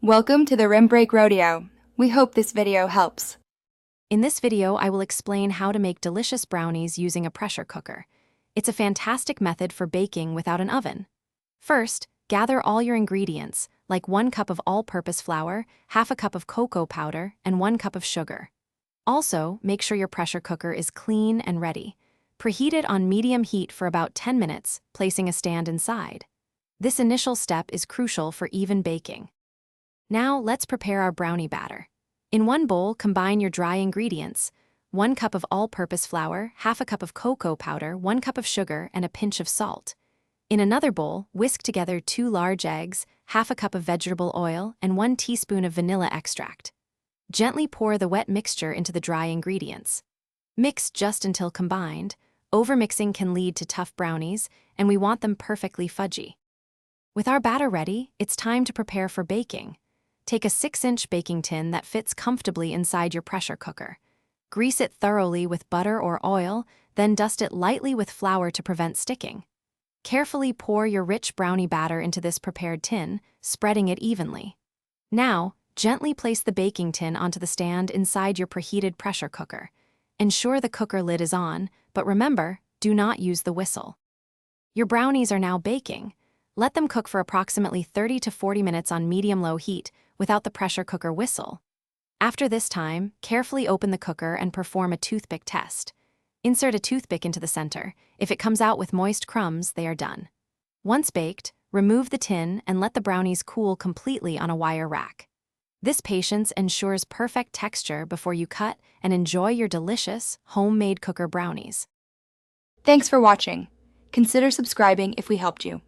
Welcome to the Rim Break Rodeo. We hope this video helps. In this video, I will explain how to make delicious brownies using a pressure cooker. It's a fantastic method for baking without an oven. First, gather all your ingredients, like 1 cup of all-purpose flour, half a cup of cocoa powder, and 1 cup of sugar. Also, make sure your pressure cooker is clean and ready. Preheat it on medium heat for about 10 minutes, placing a stand inside. This initial step is crucial for even baking. Now, let's prepare our brownie batter. In one bowl, combine your dry ingredients: 1 cup of all-purpose flour, half a cup of cocoa powder, 1 cup of sugar, and a pinch of salt. In another bowl, whisk together 2 large eggs, half a cup of vegetable oil, and 1 teaspoon of vanilla extract. Gently pour the wet mixture into the dry ingredients. Mix just until combined. Overmixing can lead to tough brownies, and we want them perfectly fudgy. With our batter ready, it's time to prepare for baking. Take a 6-inch baking tin that fits comfortably inside your pressure cooker. Grease it thoroughly with butter or oil, then dust it lightly with flour to prevent sticking. Carefully pour your rich brownie batter into this prepared tin, spreading it evenly. Now, gently place the baking tin onto the stand inside your preheated pressure cooker. Ensure the cooker lid is on, but remember, do not use the whistle. Your brownies are now baking. Let them cook for approximately 30 to 40 minutes on medium-low heat without the pressure cooker whistle. After this time, carefully open the cooker and perform a toothpick test. Insert a toothpick into the center. If it comes out with moist crumbs, they are done. Once baked, remove the tin and let the brownies cool completely on a wire rack. This patience ensures perfect texture before you cut and enjoy your delicious, homemade cooker brownies. Thanks for watching. Consider subscribing if we helped you.